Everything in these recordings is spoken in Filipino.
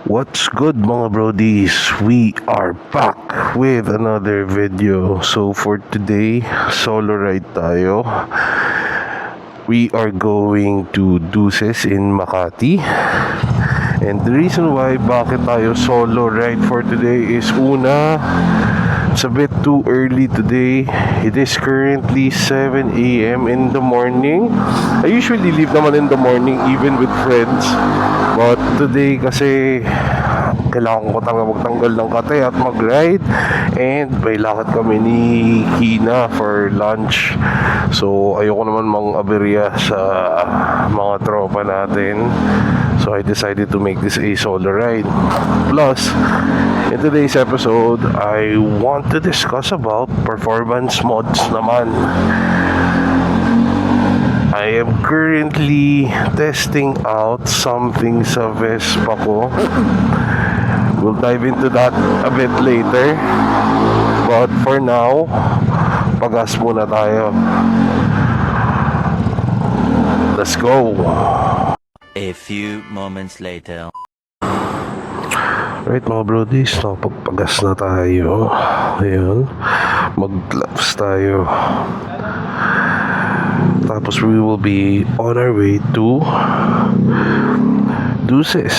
What's good mga brodies? We are back with another video. So for today, solo ride tayo. We are going to Deuces in Makati. And the reason why bakit tayo solo ride for today is una, it's a bit too early today. It is currently 7 a.m. in the morning. I usually leave naman in the morning even with friends. But today kasi kailangan ko talaga magtanggal ng kate at mag-ride. And may lakad kami ni Kina for lunch. So ayoko naman mang-aberya sa mga tropa natin. So I decided to make this a solo ride. Plus, in today's episode, I want to discuss about performance mods naman. I am currently testing out something sa Vespa ko. We'll dive into that a bit later. But for now, pagas muna tayo. Let's go! A few moments later. Right mga brodies, pagpagas na tayo. Ayun, mag-gloves tayo. Tapos we will be on our way to Deuces,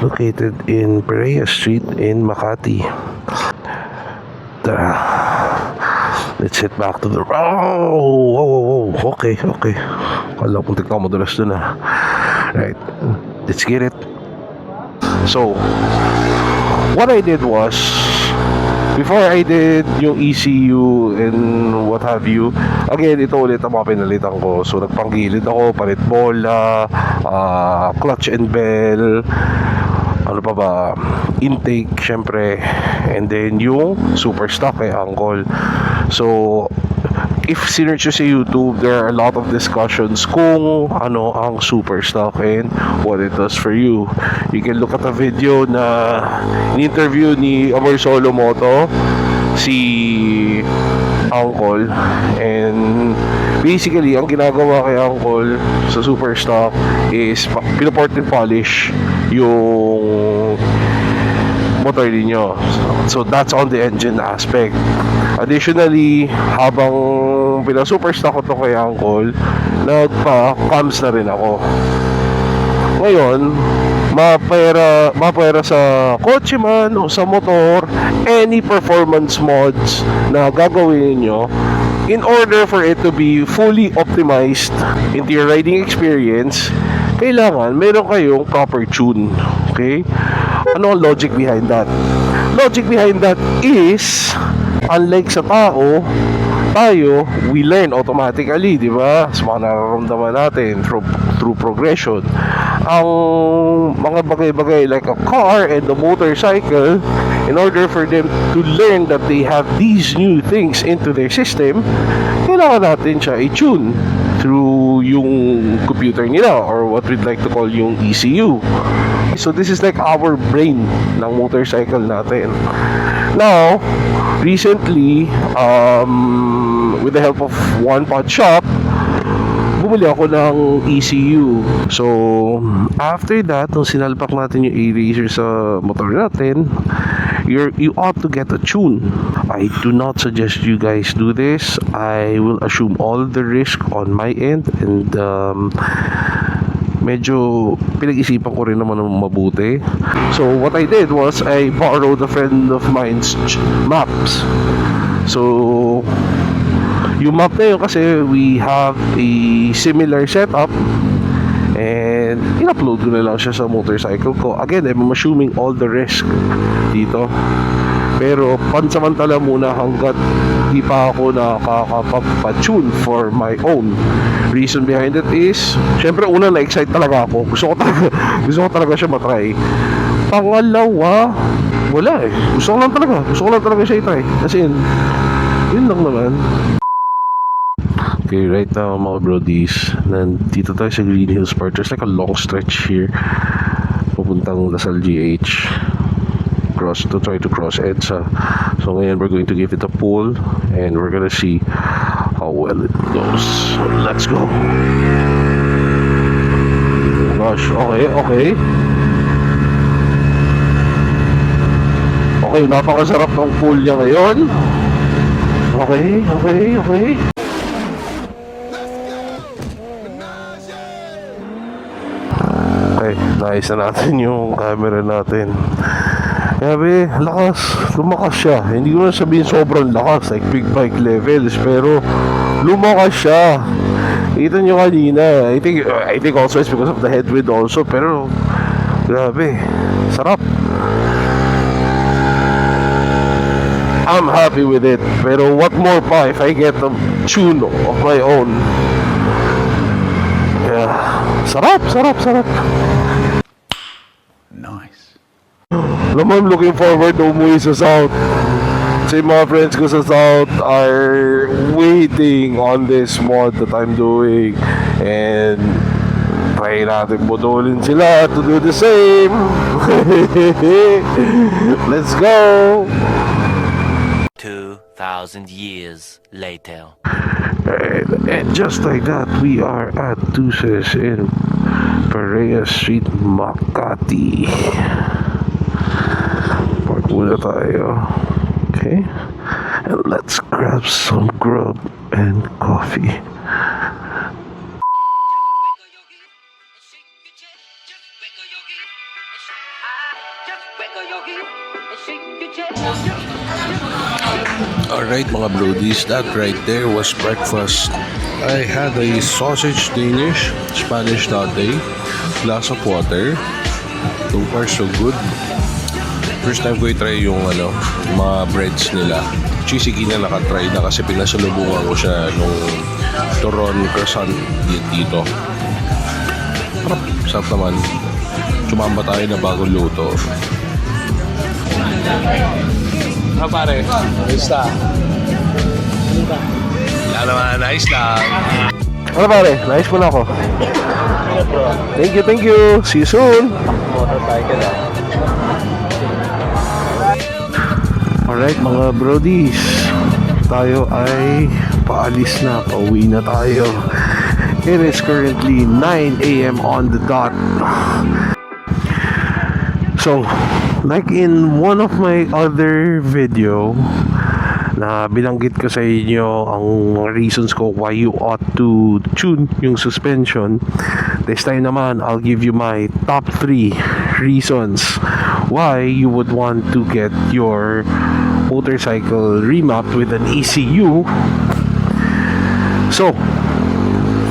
located in Perea Street in Makati. Tara, let's head back to the... Oh, okay. Kala kong tignan mo dalas dun ah. Right, let's get it. So, what I did was, before I did yung ECU and what have you, again, ito ulit ang mga pinalitan ko. So, nagpanggilid ako, palit bola, clutch and bell, ano pa ba, intake, syempre, and then yung super stock kay Uncle. So, if sinerch nyo sa YouTube, there are a lot of discussions kung ano ang super stock and what it does for you. You can look at a video na in-interview ni Amor Solo Moto si Uncle, and basically ang ginagawa kay Uncle sa super stock is pinaport and polish yung motor ninyo. So that's on the engine aspect. Additionally, habang pina-super stock ko to kay Uncle, nagpa-cams na rin ako. Ngayon, mapera sa kotse man o sa motor, any performance mods na gagawin niyo in order for it to be fully optimized into your riding experience, kailangan meron kayong proper tune. Okay? Ano ang logic behind that? Logic behind that is, unlike sa tao, tayo, we learn automatically, di ba? Sa mga nararamdaman natin through progression. Ang mga bagay-bagay like a car and a motorcycle, in order for them to learn that they have these new things into their system, kailangan natin siya i-tune through yung computer nila, or what we'd like to call yung ECU. So this is like our brain ng motorcycle natin. Now, recently, with the help of One Pod Shop, bumili ako ng ECU. So, after that, nung sinalpak natin yung eraser sa motor natin, you ought to get a tune. I do not suggest you guys do this. I will assume all the risk on my end, and medyo pinag-isipan ko rin naman ng mabuti. So what I did was I borrowed a friend of mine's maps. So yung map na yun, kasi we have a similar setup, and in-upload ko na lang siya sa motorcycle ko. Again, I'm assuming all the risk dito, pero pansamantala muna hanggat di pa ako nakakapag-tune for my own. Reason behind it is, syempre una na-excite talaga ako. Gusto ko talaga siya matry. Pangalawa, wala eh. Gusto ko lang talaga siya i-try. Kasi yun lang naman. Okay, right now mga brodies, nandito tayo sa Green Hills Park. There's like a long stretch here papuntang Lasal GH to try to cross EDSA. So ngayon we're going to give it a pull, and we're gonna see how well it goes. So let's go. Oh gosh, okay. Okay, napakasarap ng pool niya ngayon. Okay. Okay, naayos na natin yung camera natin. Grabe, lakas. Lumakas siya. Hindi ko na sabihin sobrang lakas, like big bike levels, pero lumakas siya. Kita nyo kanina. I think also it's because of the headwind also, pero grabe, sarap. I'm happy with it. Pero what more pa if I get a tune of my own? Yeah, sarap. Nice. Alam mo, I'm looking forward to umuwi sa South. Kasi mga friends ko sa South are waiting on this mod that I'm doing. And try natin budulin sila to do the same. Let's go! 2,000 years later. And just like that, we are at Tuces in Perea Street, Makati. Park muna tayo. Okay? And let's grab some grub and coffee. Alright mga brodies, that right there was breakfast. I had a sausage Danish, Spanish latte, glass of water. So far so good. First time ko i-try yung mga breads nila. Cheesy na nakatry na kasi pinasalubungan ko siya nung turon croissant dito. Sarap naman. Sumamba tayo na bagong luto. Pare, ayos na. Wala naman, ayos lang. Ano pare? Nice mo na ako. Thank you. See you soon. Motorcycle ah. Alright mga brodies, tayo ay paalis na, pauwi na tayo. It is currently 9 AM on the dot. So, like in one of my other video na binanggit ko sa inyo ang reasons ko why you ought to tune yung suspension, this time naman I'll give you my top 3 reasons why you would want to get your motorcycle remapped with an ECU. So,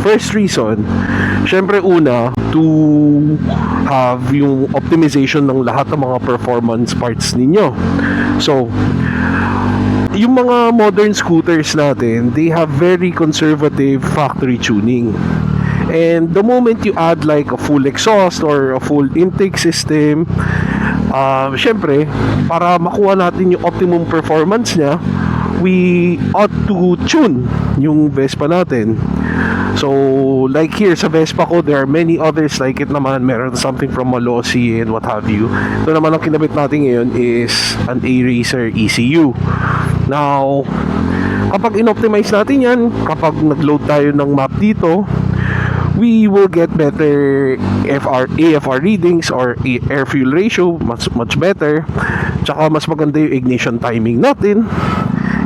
first reason, syempre una, to have yung optimization ng lahat ng mga performance parts ninyo. So, yung mga modern scooters natin, they have very conservative factory tuning. And the moment you add like a full exhaust or a full intake system, syempre, para makuha natin yung optimum performance niya, we ought to tune yung Vespa natin. So, like here sa Vespa ko, there are many others like it naman. Meron something from Malossi and what have you. Ito naman ang kinabit natin ngayon is an A-Racer ECU. Now, kapag in-optimize natin yan, kapag nag-load tayo ng map dito, we will get better AFR readings or air fuel ratio, much better. Tsaka mas maganda yung ignition timing natin.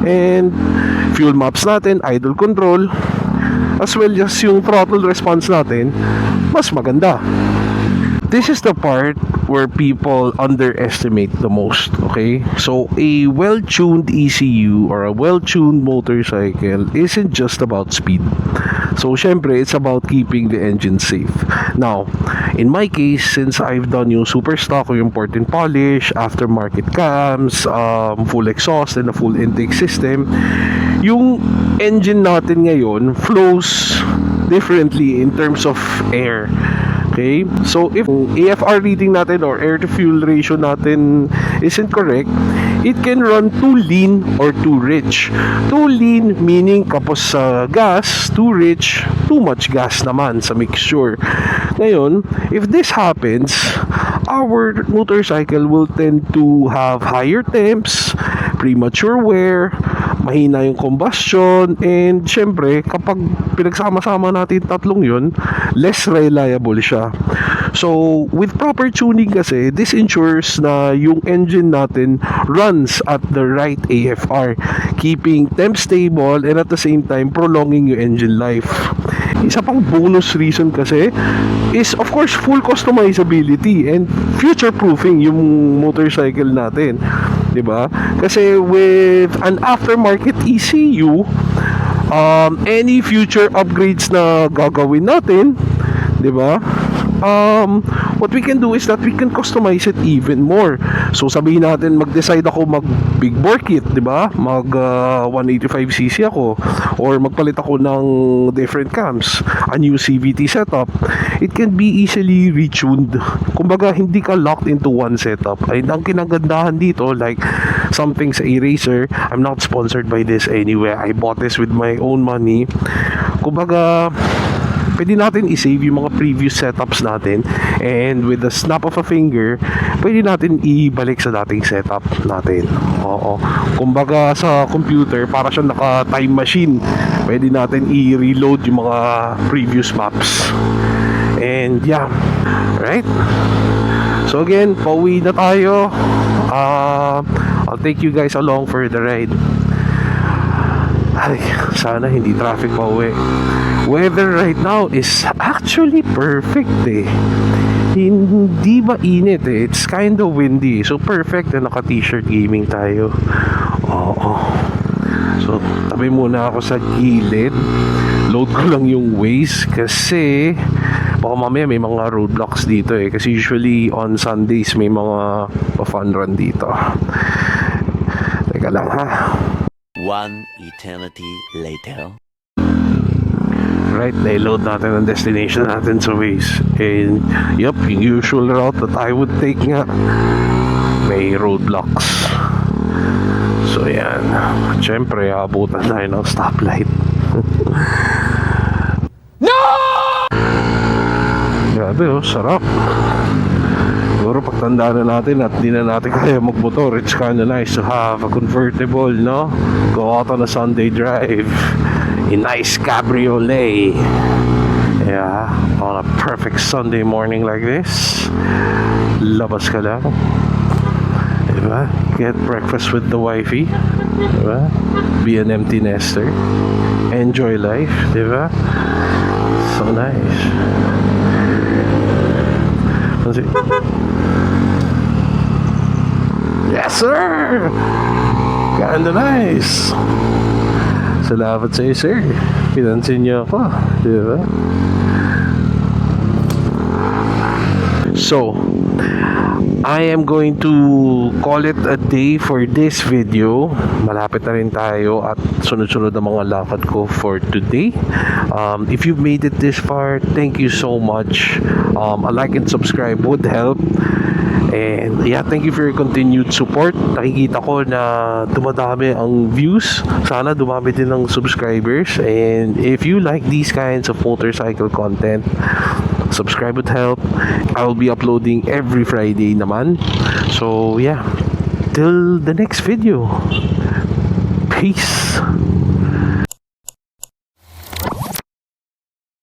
And fuel maps natin, idle control, as well as yung throttle response natin, mas maganda. This is the part where people underestimate the most, okay? So, a well-tuned ECU or a well-tuned motorcycle isn't just about speed. So, syempre, it's about keeping the engine safe. Now, in my case, since I've done yung super stock or yung port and polish, aftermarket cams, full exhaust and a full intake system, yung engine natin ngayon flows differently in terms of air. Okay? So, if AFR reading natin or air to fuel ratio natin isn't correct, it can run too lean or too rich. Too lean meaning kapos sa gas, too rich, too much gas naman sa mixture. Ngayon, if this happens, our motorcycle will tend to have higher temps, premature wear, mahina yung combustion, and syempre kapag pinagsama-sama natin tatlong yun, less reliable siya. So, with proper tuning kasi, this ensures na yung engine natin runs at the right AFR, keeping temp stable and at the same time prolonging yung engine life. Isa pang bonus reason kasi is of course full customizability and future proofing yung motorcycle natin, 'di ba? Kasi with an aftermarket ECU, any future upgrades na gagawin natin, 'di ba? What we can do is that we can customize it even more. So sabihin natin mag-decide ako mag big bore kit, 'di ba? Mag 185cc ako or magpalit ako ng different cams, a new CVT setup. It can be easily retuned. Kumbaga hindi ka locked into one setup. Ay ang kinagandahan dito, like something sa Eraser, I'm not sponsored by this anyway. I bought this with my own money. Kumbaga pwede natin i-save yung mga previous setups natin and with the snap of a finger, pwede natin ibalik sa dating setup natin. Oo. Kumbaga sa computer, para siyang naka-time machine. Pwede natin i-reload yung mga previous maps. And yeah, right? So again, pauwi na tayo. I'll take you guys along for the ride. Ay, sana hindi traffic pa uwi. Weather right now is actually perfect eh. Hindi ba init eh. It's kind of windy. So perfect na naka-t-shirt gaming tayo. Oo. So tabi muna ako sa gilid. Load ko lang yung Waze kasi baka mamaya may mga roadblocks dito eh. Kasi usually on Sundays may mga fun run dito. Teka lang ha. One eternity later. Right, na-load natin ang destination natin sa Waze. And, yup, yung usual route that I would take nga, may roadblocks. So, yan. Siyempre, abutan tayo ng stoplight. No! Grabe, oh, sarap. Siguro pagtanda na natin at di na natin kaya magmotor, it's kinda nice to have a convertible, no? Go out on a Sunday drive. A nice cabriolet. Yeah, on a perfect Sunday morning like this. Labas ka lang. Diba? Get breakfast with the wifey. Diba? Be an empty nester. Enjoy life. Diba? So nice. Let's see. Yes, sir! Kinda nice. Salamat sa iyo, sir. Pinansin niyo ako. Diba? So, I am going to call it a day for this video. Malapit na rin tayo at sunod-sunod ang mga lakad ko for today. If you've made it this far, thank you so much. A like and subscribe would help. And yeah, thank you for your continued support. Nakikita ko na dumadami ang views. Sana dumami din ang subscribers. And if you like these kinds of motorcycle content, subscribe would help. I'll be uploading every Friday naman. So yeah, till the next video. Peace.